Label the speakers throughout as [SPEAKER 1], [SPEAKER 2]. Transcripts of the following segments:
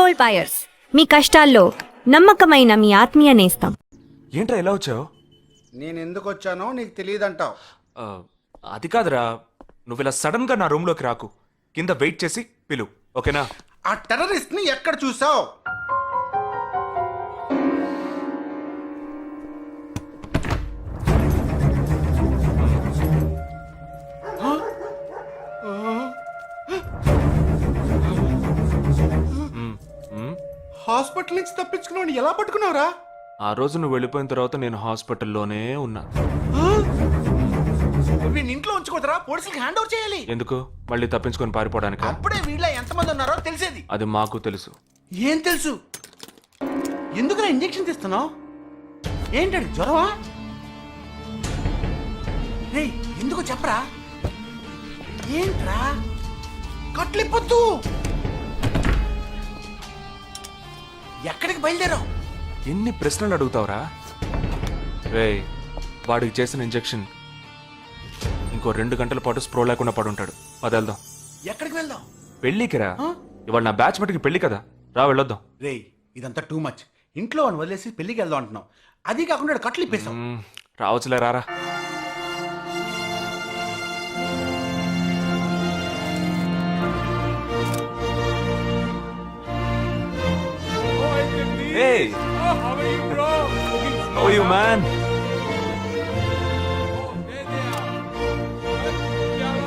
[SPEAKER 1] Gold buyers, మీ కష్టాల్లో నమ్మకమైన మీ ఆత్మీయ నేస్తం.
[SPEAKER 2] ఏంట్రా ఎలా వచ్చావు?
[SPEAKER 3] నేను ఎందుకు వచ్చానో నీకు తెలియదంటావు.
[SPEAKER 2] అది కాదురా, నువ్వు ఇలా సడన్ గా నా రూమ్ లోకి రాకు. కింద వెయిట్ చేసి పిలు, ఓకేనా?
[SPEAKER 3] ఆ టెర్రరిస్ట్ ని ఎక్కడ చూసావు? హాస్పిటల్ నుంచి తప్పించుకున్నావు, ఎలా పట్టుకున్నావురా?
[SPEAKER 2] ఆ రోజు నువ్వు వెళ్ళిపోయిన తర్వాత నేను హాస్పిటల్లోనే ఉన్నా.
[SPEAKER 3] వీడిని ఇంట్లో ఉంచుకోదరా, పోలీసులకు హ్యాండ్ ఓవర్ చేయాలి.
[SPEAKER 2] ఎందుకు? మళ్ళీ తప్పించుకొని పారిపోవడానికి?
[SPEAKER 3] అప్పుడే వీళ్ళ ఎంతమంది ఉన్నారో తెలిసేది.
[SPEAKER 2] అది మాకు తెలుసు.
[SPEAKER 3] ఏం తెలుసు? ఎందుకు ఇంజెక్షన్ తీస్తున్నావు? ఏంటండి, జ్వరమా? రేయ్, ఎందుకు చెప్పరా? ఏంట్రా కట్లిప్పొద్దు. ఎక్కడికి బయలుదేరావు?
[SPEAKER 2] ఎన్ని ప్రశ్నలు అడుగుతావురా? రేయ్, వాడికి చేసిన ఇంజెక్షన్ ఇంకో 2 గంటల పాటు స్ప్రో లేకుండా పడుంటాడు. అది వెళ్దాం.
[SPEAKER 3] ఎక్కడికి వెళ్దాం?
[SPEAKER 2] పెళ్ళికి రా. ఇవాళ నా బ్యాచ్ మటుకి పెళ్లి కదా, రా వెళ్ళొద్దాం.
[SPEAKER 3] రేయ్, ఇదంతా టూ మచ్. ఇంట్లో అని వదిలేసి పెళ్లికి వెళ్దాం అంటున్నావు. అది కాకుండా కట్లు ఇప్పేసావు.
[SPEAKER 2] రావచ్చులే, రారా. Hey!
[SPEAKER 4] How are you, bro?
[SPEAKER 2] How are you, man?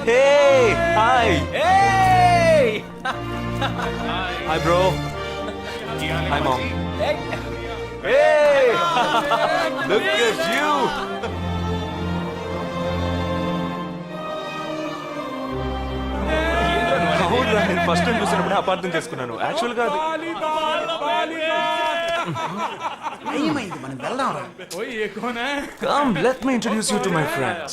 [SPEAKER 2] Hey! Hi!
[SPEAKER 4] Hey!
[SPEAKER 2] Hi, bro. Hi, mom. Hey! Look at you! అవునురా, నేను ఫస్ట్ టైం చూసినప్పుడు అపార్థం చేసుకున్నాను. యాక్చువల్ గా
[SPEAKER 3] ఏమైంది, మనం వెళ్దాం రా.
[SPEAKER 4] ओए ये कौन है?
[SPEAKER 2] Come, let me introduce you to my friends.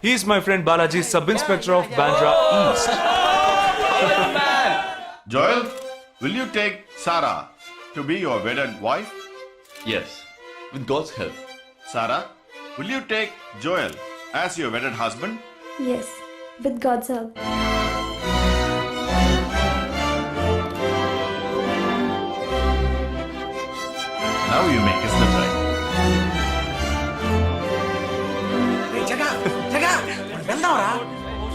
[SPEAKER 2] He's my friend Balaji, Sub-Inspector of Bandra East.
[SPEAKER 5] Joel, will you take Sarah to be your wedded wife?
[SPEAKER 6] Yes, with God's help.
[SPEAKER 5] Sarah, will you take Joel as your wedded husband?
[SPEAKER 7] Yes, with God's help.
[SPEAKER 5] Now you may kiss the bride.
[SPEAKER 3] రేయ్, జగా జగా, మనం వెళ్దాం రా.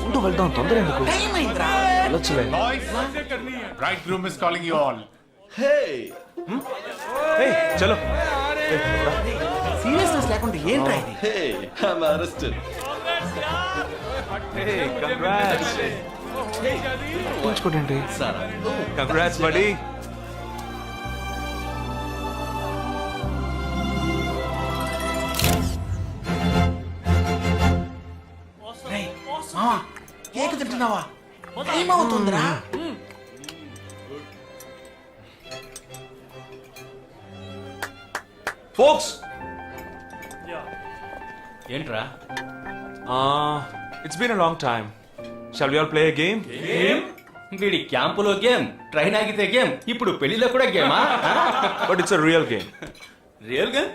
[SPEAKER 2] ఉండు, వెళ్దాం. తొందర ఎందుకు?
[SPEAKER 3] Time అయిందిరా.
[SPEAKER 2] వెళ్ళొచ్చులే.
[SPEAKER 5] Boys, bridegroom is calling you all.
[SPEAKER 6] Hey!
[SPEAKER 2] Hey, చలో.
[SPEAKER 3] సీరియస్నెస్ లేకుండా ఏంట్రా ఇది?
[SPEAKER 6] Hey! I'm arrested.
[SPEAKER 2] Hey, congrats. punchuకోండి.
[SPEAKER 6] Sarah.
[SPEAKER 2] Congrats, buddy.
[SPEAKER 3] రేయ్, మావా, కేక్ తింటున్నావా? టైం అవుతుందిరా.
[SPEAKER 2] Folks.
[SPEAKER 4] ఏంట్రా?
[SPEAKER 2] It's been a long time. Shall we all play a game?
[SPEAKER 4] వీడి క్యాంపులో గేమ్, ట్రైన్ ఆగితే గేమ్, ఇప్పుడు పెళ్లిలో కూడా గేమా?
[SPEAKER 2] But it's a real game.
[SPEAKER 4] Real game?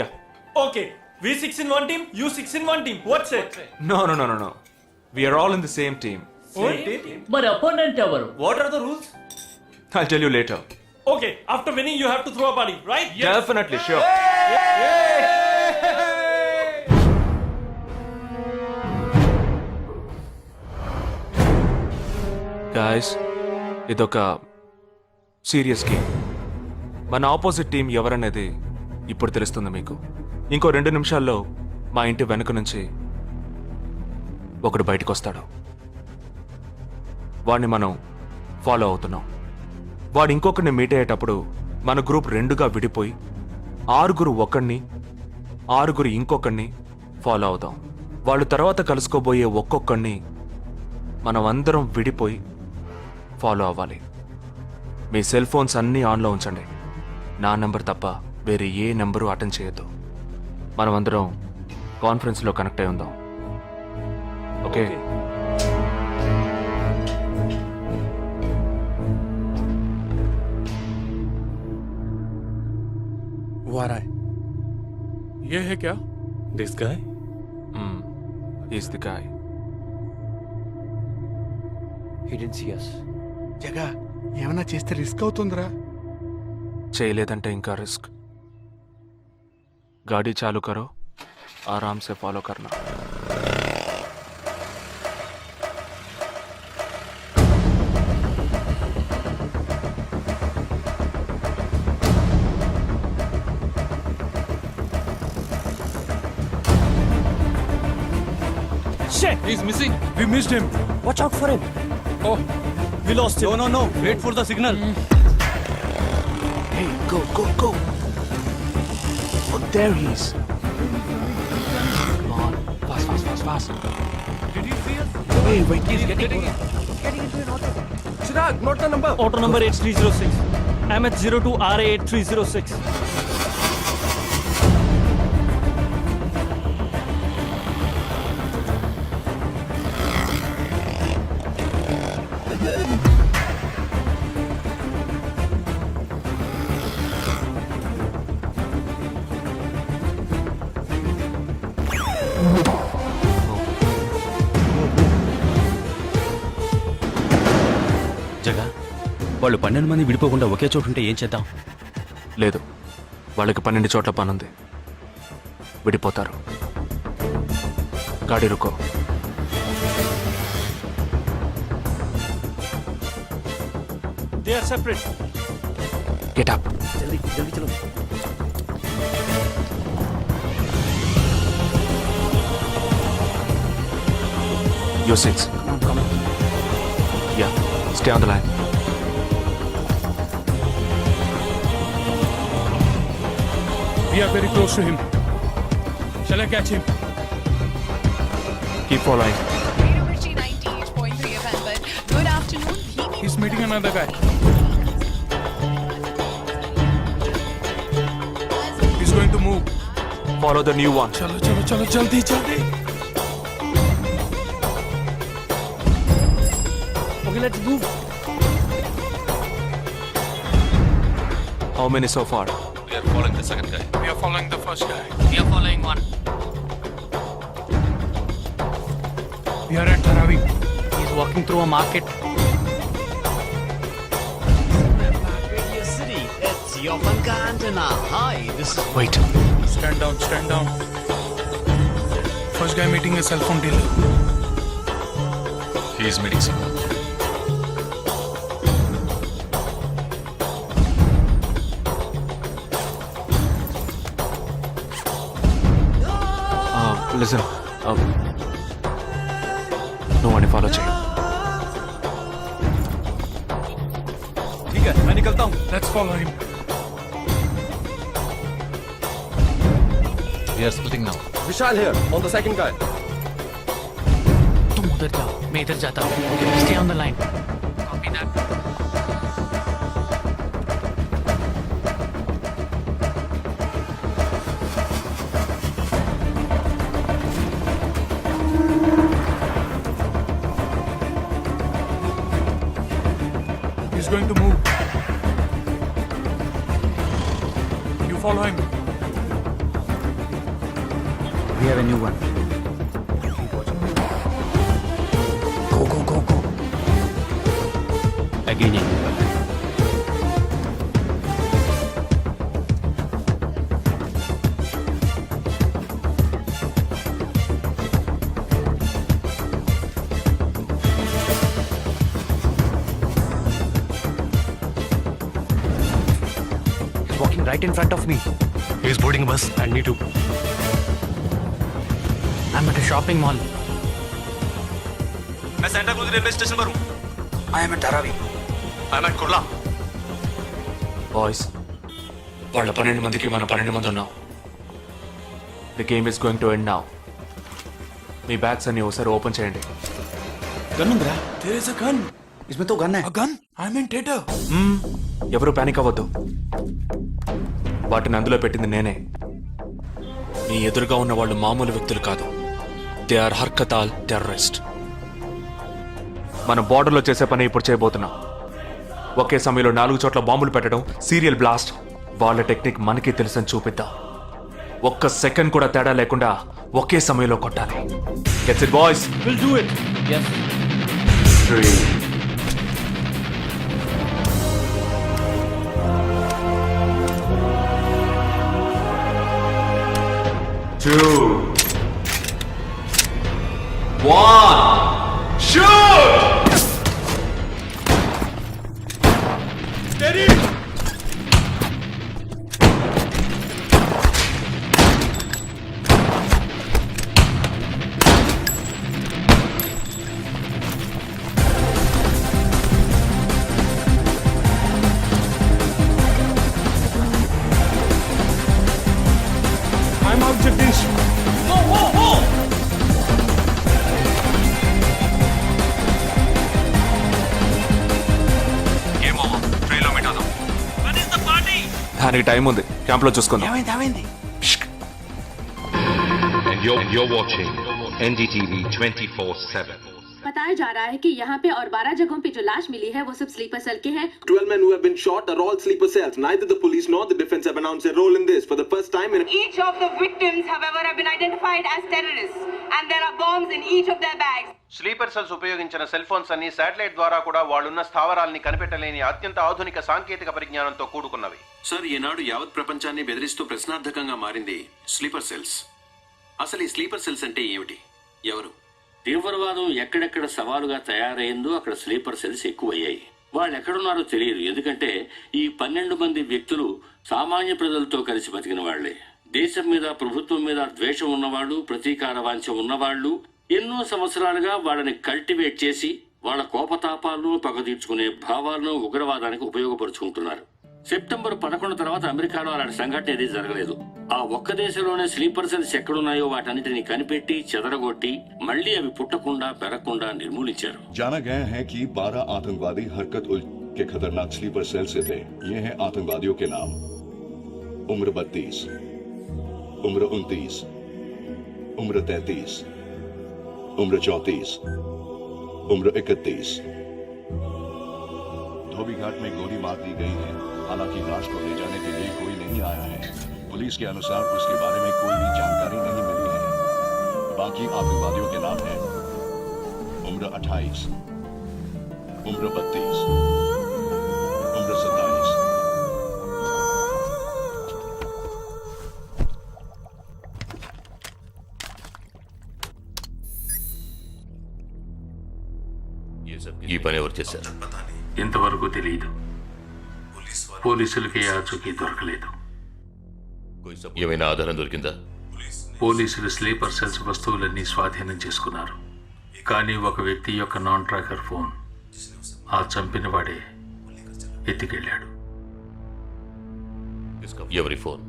[SPEAKER 2] Yeah.
[SPEAKER 8] Okay, we 6 in one team, you 6 in one team. What's it?
[SPEAKER 2] No. We are all in the same team.
[SPEAKER 9] మరి opponent ఎవరు?
[SPEAKER 8] What are the rules?
[SPEAKER 2] I'll tell you later.
[SPEAKER 8] Okay, after winning you have to throw a party, right?
[SPEAKER 2] Definitely, sure. Guys, ఇదొక serious game. మన opposite team ఎవరనేది ఇప్పుడు తెలుస్తుంది మీకు. ఇంకో 2 నిమిషాల్లో మా ఇంటి వెనుక నుంచి ఒకడు బయటకు వస్తాడు. వాడిని మనం ఫాలో అవుతున్నాం. వాడు ఇంకొకరిని మీట్ అయ్యేటప్పుడు మన గ్రూప్ 2గా విడిపోయి 6 ఒకడిని 6 ఇంకొకరిని ఫాలో అవుతాం. వాళ్ళు తర్వాత కలుసుకోబోయే ఒక్కొక్కడిని మనం అందరం విడిపోయి ఫాలో అవ్వాలి. మీ సెల్ ఫోన్స్ అన్నీ ఆన్లో ఉంచండి. నా నెంబర్ తప్ప వేరే ఏ నెంబరు అటెండ్ చేయొద్దు. మనం అందరం కాన్ఫరెన్స్లో కనెక్ట్ అయి ఉందాం. ఓకే?
[SPEAKER 4] वो आ रहा है. ये है क्या? This guy?
[SPEAKER 2] He's the guy.
[SPEAKER 6] He didn't see us.
[SPEAKER 3] జగా, ఏమన్నా చేస్తే రిస్క్ అవుతుందిరా.
[SPEAKER 2] చేయలేదంటే ఇంకా రిస్క్. गाड़ी चालू करो, आराम से फॉलो करना.
[SPEAKER 8] Shit! He's missing. We missed him. Watch out for him. Oh, we lost him. No. Wait for the signal.
[SPEAKER 2] Hey, go. Oh, there he is. Come on, fast.
[SPEAKER 8] Did you see us?
[SPEAKER 2] Wait.
[SPEAKER 8] He's getting into an auto. Chirag, note the number. Auto number 8306. MH02 RA 8306.
[SPEAKER 4] జగా వాళ్ళు 12 మంది విడిపోకుండా ఒకే చోటు ఉంటే ఏం చేద్దాం?
[SPEAKER 2] లేదు, వాళ్ళకి 12 చోట్ల పనుంది. విడిపోతారు. गाड़ी रुको.
[SPEAKER 8] They are separate.
[SPEAKER 2] Get up.
[SPEAKER 8] जल्दी चलो.
[SPEAKER 2] Your seats.
[SPEAKER 8] Come on.
[SPEAKER 2] Yeah, stay on the line.
[SPEAKER 8] We are very close to him. Shall I catch him?
[SPEAKER 2] Keep following.
[SPEAKER 10] University 98.3 FM, but good afternoon.
[SPEAKER 8] He's meeting another guy. He's going to move.
[SPEAKER 2] Follow the new one.
[SPEAKER 8] चलो जल्दी. Okay, let's move.
[SPEAKER 2] How many so far?
[SPEAKER 6] We are following the second guy.
[SPEAKER 8] We are following the first guy.
[SPEAKER 9] We are following one.
[SPEAKER 8] We are at Dharavi.
[SPEAKER 9] He's walking through a market. City. It's your Funka antenna. Hi, this is.
[SPEAKER 2] Wait.
[SPEAKER 8] Stand down. First guy meeting a cell phone dealer.
[SPEAKER 6] He is meeting someone.
[SPEAKER 2] Listen. No one follow check.
[SPEAKER 8] ठीक है, मैं निकलता हूँ. Let's follow him.
[SPEAKER 6] We are splitting now.
[SPEAKER 8] Vishal here on the second guy.
[SPEAKER 9] तुम उधर जाओ, मैं इधर जाता हूँ. Stay on the line. Copy that.
[SPEAKER 8] He's going to move. You follow him.
[SPEAKER 3] We have a new one. Go.
[SPEAKER 4] Again.
[SPEAKER 2] He's walking right in front of me.
[SPEAKER 6] He is boarding a bus and me too.
[SPEAKER 9] I'm at a shopping mall.
[SPEAKER 8] मैं Santa cruise railway station पर हूँ.
[SPEAKER 3] I am at Dharavi.
[SPEAKER 8] I'm at Kurla.
[SPEAKER 2] Boys, వాళ్ళ 12 మందికి మనం 12 మంది ఉన్నాం. The game is going to end now. Me bags అన్ని ఒకసారి ఓపెన్ చేయండి.
[SPEAKER 3] गन ఉందిరా. There is a gun. इसमें तो गन है.
[SPEAKER 8] A gun? I'm in theater.
[SPEAKER 2] ఎవరు పానిక్ అవ్వద్దు. వాటిని అందులో పెట్టింది నేనే. మీ ఎదురుగా ఉన్న వాళ్ళు మామూలు వ్యక్తులు కాదు. దే ఆర్ హర్కతాల్ టెర్రరిస్ట్. మన బార్డర్లో చేసే పని ఇప్పుడు చేయబోతున్నాం. ఒకే సమయంలో 4 చోట్ల బాంబులు పెట్టడం, సీరియల్ బ్లాస్ట్. వాళ్ళ టెక్నిక్ మనకి తెలుసని చూపిద్దాం. ఒక్క సెకండ్ కూడా తేడా లేకుండా ఒకే సమయంలో కొట్టాలి. Gets it boys?
[SPEAKER 8] We'll do it.
[SPEAKER 9] Yes.
[SPEAKER 2] 3, 2, 2, 1, shoot! Steady!
[SPEAKER 8] I'm out, Jagdish.
[SPEAKER 2] దానికి టైం ఉంది, క్యాంప్లో చూసుకుందాం.
[SPEAKER 3] ఏమైంది
[SPEAKER 6] And you're watching NDTV 24/7.
[SPEAKER 10] बताया जा रहा है कि यहाँ पे और 12 जगहों पे जो लाश मिली है वो सब स्लीपर सेल के हैं.
[SPEAKER 11] 12 men who have been shot are all sleeper cells. Neither the police nor the defense have announced a role in this for the first time in
[SPEAKER 10] Each of the victims, however, have been identified as terrorists, and there are bombs in each of their bags.
[SPEAKER 11] Sleeper cells ఉపయోగించిన cell phones అన్ని satellite ద్వారా కూడా వాళ్ళున్న స్థావరాల్ని కనిపెట్టలేని అత్యంత ఆధునిక సాంకేతిక పరిజ్ఞానంతో కూడుకున్నవి.
[SPEAKER 12] Sir, ఈనాడు యావత్ ప్రపంచాన్ని బెదిరిస్తూ ప్రశ్నార్థకంగా మారింది స్లీపర్ సెల్స్. అసలు ఈ స్లీపర్ సెల్స్ అంటే ఏమిటి? ఎవరు?
[SPEAKER 13] తీవ్రవాదం ఎక్కడెక్కడ సవాలుగా తయారైందో అక్కడ స్లీపర్ సెల్స్ ఎక్కువయ్యాయి. వాళ్ళు ఎక్కడున్నారో తెలియదు. ఎందుకంటే ఈ 12 మంది వ్యక్తులు సామాన్య ప్రజలతో కలిసి బతికిన వాళ్లే. దేశం మీద, ప్రభుత్వం మీద ద్వేషం ఉన్నవాళ్ళు, ప్రతీకార వాంఛ ఉన్నవాళ్లు ఎన్నో సంవత్సరాలుగా వాళ్ళని కల్టివేట్ చేసి వాళ్ళ కోపతాపాలను, పగ తీర్చుకునే భావాలను ఉగ్రవాదానికి ఉపయోగపరుచుకుంటున్నారు. సెప్టెంబర్ 11 తర్వాత అమెరికాలో అలాంటి సంఘటన ఏదీ జరగలేదు. ఆ ఒక్క దేశంలోనే స్లీపర్ సెల్స్ ఎక్కడున్నాయో వాటన్నిటిని కనిపెట్టి చెదరగొట్టి మళ్లీ అవి పుట్టకుండా పెరగకుండా నిర్మూలించారు.
[SPEAKER 5] जाना गया है कि 12 आतंकवादी हरकत उल के खतरनाक स्लीपर सेल से थे. ये हैं आतंकवादियों के नाम: उम्र 32, उम्र 29, उम्र 33, उम्र 34, उम्र 31. धोबी घाट में गोली मार दी गई है. हालांकि लाश को ले जाने के लिए कोई नहीं आया है. पुलिस के अनुसार उसके बारे में कोई भी जानकारी नहीं मिली है. बाकी आतंकवादियों के नाम हैं: उम्र 28, उम्र 32, उम्र 27.
[SPEAKER 6] ఈ పని ఎవరు చేశారు?
[SPEAKER 13] ఇంతవరకు తెలియదు. పోలీసులకి ఆచూకీ దొరకలేదు.
[SPEAKER 6] ఏమైనా ఆధారం దొరికిందా?
[SPEAKER 13] పోలీసులు స్లీపర్ సెల్స్ వస్తువులన్నీ స్వాధీనం చేసుకున్నారు. కానీ ఒక వ్యక్తి యొక్క నాన్ ట్రాకర్ ఫోన్ ఆ చంపిన వాడే ఎత్తికెళ్ళాడు.
[SPEAKER 6] ఎవరి ఫోన్?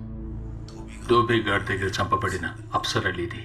[SPEAKER 13] దోబీ ఘాట్ దగ్గర చంపబడిన Afsar అలీది.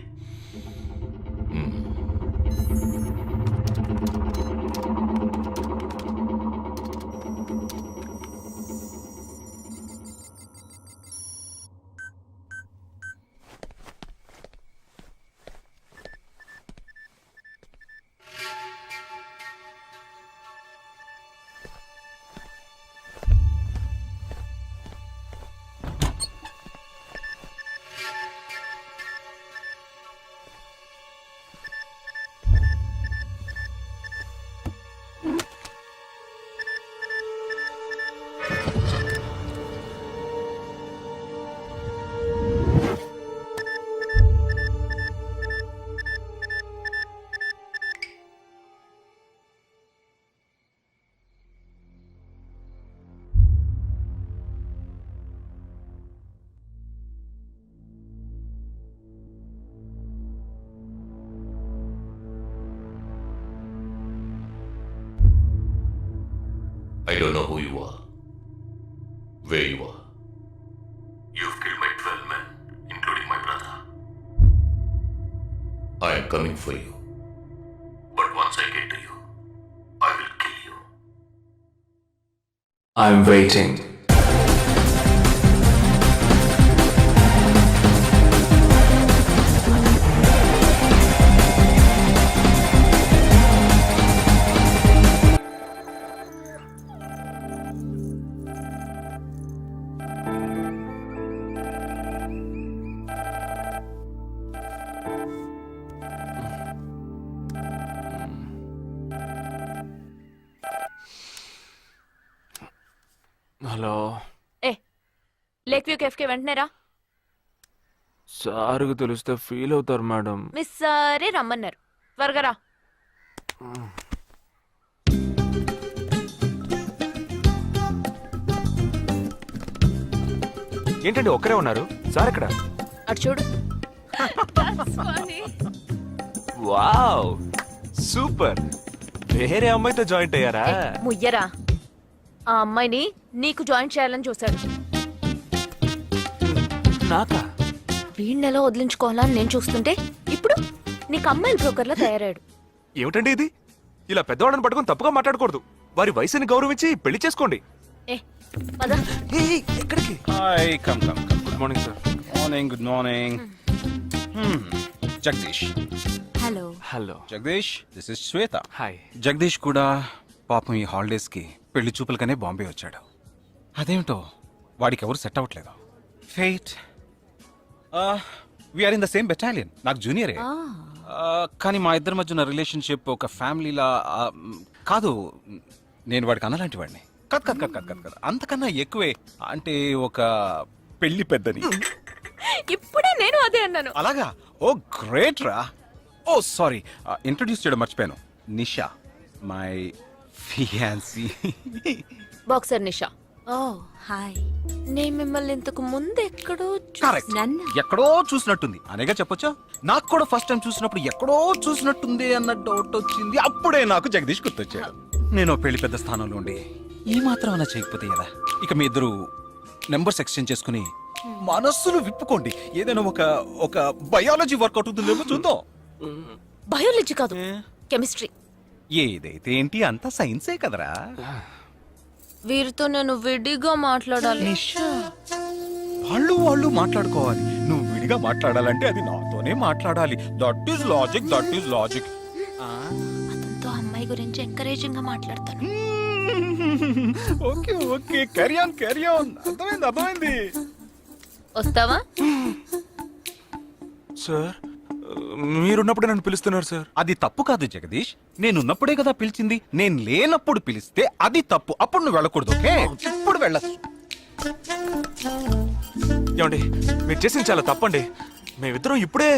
[SPEAKER 6] I don't know who you are, where you are.
[SPEAKER 13] You've killed my 12 men, including my brother.
[SPEAKER 6] I am coming for you.
[SPEAKER 13] But once I get to you, I will kill you.
[SPEAKER 2] I'm waiting. Hello,
[SPEAKER 10] lake view cafe కి వెంటనే రా.
[SPEAKER 2] సార్కి తెలిస్తే feel అవుతారు madam.
[SPEAKER 1] Miss సరే రమ్మన్నారు, త్వరగా రా.
[SPEAKER 2] ఏంటండి ఒక్కరే ఉన్నారు? సార్ ఎక్కడ?
[SPEAKER 1] అటు చూడు.
[SPEAKER 2] Wow super. వేరే అమ్మాయితో జాయింట్ అయ్యారా?
[SPEAKER 1] ముయ్యరా, ఆ అమ్మాయిని నీకు జాయిన్ చేయాలని చూశాడు.
[SPEAKER 2] నాకా?
[SPEAKER 1] వీడిని ఎలా వదిలించుకోవాలని నేను చూస్తుంటే ఇప్పుడు నీకు అమ్మాయిల బ్రోకర్లా తయారాడు.
[SPEAKER 2] ఏమిటండి ఇది? ఇలా పెద్దవాళ్ళని పట్టుకొని తప్పుగా మాట్లాడకూడదు. వారి వయసుని గౌరవించి పెళ్లి చేసుకోండి.
[SPEAKER 1] ఏ పద.
[SPEAKER 2] ఎక్కడికి?
[SPEAKER 3] Hi come come come.
[SPEAKER 2] Good morning sir.
[SPEAKER 3] Morning, good morning. Jagadish.
[SPEAKER 1] Hello.
[SPEAKER 2] Hello.
[SPEAKER 3] Jagadish, this is Shweta.
[SPEAKER 2] Hi.
[SPEAKER 3] Jagadish కూడా పాపం ఈ హాలిడేస్కి పెళ్లి చూపులకనే బాంబే వచ్చాడు. అదేమిటో వాడికి ఎవరు సెట్ అవ్వట్లేదు. Fight. We're in the same battalion. నాకు జూనియరే. కానీ మా ఇద్దరి మధ్య ఉన్న రిలేషన్షిప్ ఒక ఫ్యామిలీలా కాదు. నేను వాడికి అన్నలాంటి వాడిని కద్ కద్ కద్ కద్ కద్ కద్ అంతకన్నా ఎక్కువే. అంటే ఒక పెళ్లి పెద్దని.
[SPEAKER 1] ఇప్పుడే నేను అదే అన్నాను.
[SPEAKER 3] అలాగా? ఓ గ్రేట్ రా. ఓ సారీ, ఇంట్రొడ్యూస్ చేయడం మర్చిపోయాను. Nisha, my fiancee.
[SPEAKER 1] Boxer Nisha. Oh hi. నేను మిమ్మల్ని ఇంతకు ముందు ఎక్కడో
[SPEAKER 3] కరెక్ట్. ఎక్కడో చూసినట్టుంది అనేగా చెప్పొచ్చా? నాకు కూడా ఫస్ట్ టైం చూసినప్పుడు ఎక్కడో చూసినట్టుంది అన్న డౌట్ వచ్చింది. అప్పుడే నాకు జగదీష్ గుర్తొచ్చాడు. నేను పెళ్లి పెద్ద స్థానంలో ఉండి ఈ మాత్రం అలా చేయకపోతే ఎలా? ఇక మీ ఇద్దరు నెంబర్స్ ఎక్స్చేంజ్ చేసుకుని మనస్సులు విప్పుకోండి. ఏదైనా ఒక బయాలజీ వర్కౌట్ అవుతుందేమో చూద్దాం.
[SPEAKER 1] బయాలజీ కాదు, కెమిస్ట్రీ.
[SPEAKER 3] ఏదైతే ఏంటి, అంతా సైన్సే కదరా.
[SPEAKER 1] వీరితో నేను విడిగా మాట్లాడాలి.
[SPEAKER 3] వాళ్ళు మాట్లాడుకోవాలి. నువ్వు విడిగా మాట్లాడాలంటే అది నాతోనే మాట్లాడాలి. That is logic, that is logic.
[SPEAKER 1] అతనితో అమ్మాయి గురించి ఎంకరేజింగ్ గా మాట్లాడతాను.
[SPEAKER 3] Okay okay, carry on carry on. అర్థమైంది.
[SPEAKER 1] వస్తావా?
[SPEAKER 2] సార్ మీరున్నప్పుడే నన్ను పిలుస్తున్నారు సార్.
[SPEAKER 3] అది తప్పు కాదు జగదీష్. నేనున్నప్పుడే కదా పిలిచింది. నేను లేనప్పుడు పిలిస్తే అది తప్పు. అప్పుడు నువ్వు వెళ్ళకూడదు. ఓకే, ఇప్పుడు వెళ్ళచ్చు.
[SPEAKER 2] ఏమండి, మీరు చేసింది చాలా తప్పండి. మేమిద్దరం ఇప్పుడే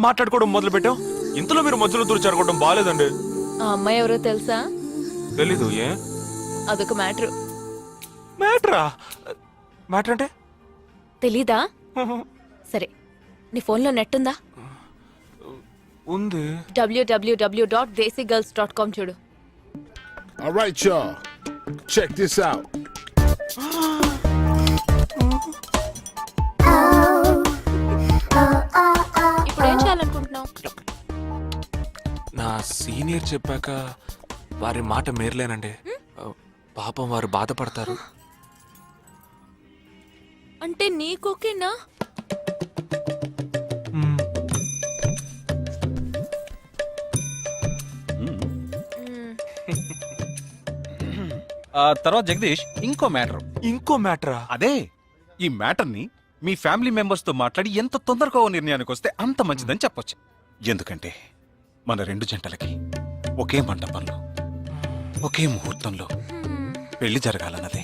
[SPEAKER 2] మాట్లాడుకోవడం మొదలు పెట్టాం. ఇంతలో మీరు మధ్యలో దూరం జరగడం బాగాలేదండి.
[SPEAKER 1] ఆ అమ్మాయి ఎవరో తెలుసా?
[SPEAKER 2] తెలీదు. ఏ
[SPEAKER 1] అదొక మ్యాటర్.
[SPEAKER 2] మ్యాటరా? మ్యాటర్ అంటే?
[SPEAKER 1] తెలీదా? సరే, నీ ఫోన్లో నెట్ ఉందా?
[SPEAKER 2] ఉంది.
[SPEAKER 1] www.desicgirls.com చూడు.
[SPEAKER 5] All right, y'all. Check this out.
[SPEAKER 1] ఇప్పుడు ఏం చేయాలనుకుంటున్నావు?
[SPEAKER 2] నా సీనియర్ చెప్పాక వారి మాట మేరలేనండి. పాపం వారు బాధపడతారు.
[SPEAKER 1] అంటే నీకోకేనా?
[SPEAKER 3] తర్వాత జగదీష్, ఇంకో మ్యాటరా? అదే, ఈ మ్యాటర్ ని మీ ఫ్యామిలీ మెంబర్స్ తో మాట్లాడి ఎంత తొందరగా ఓ నిర్ణయానికి వస్తే అంత మంచిదని చెప్పొచ్చు. ఎందుకంటే మన రెండు జంటలకి ఒకే మంటపంలో ఒకే ముహూర్తంలో పెళ్లి జరగాలన్నదే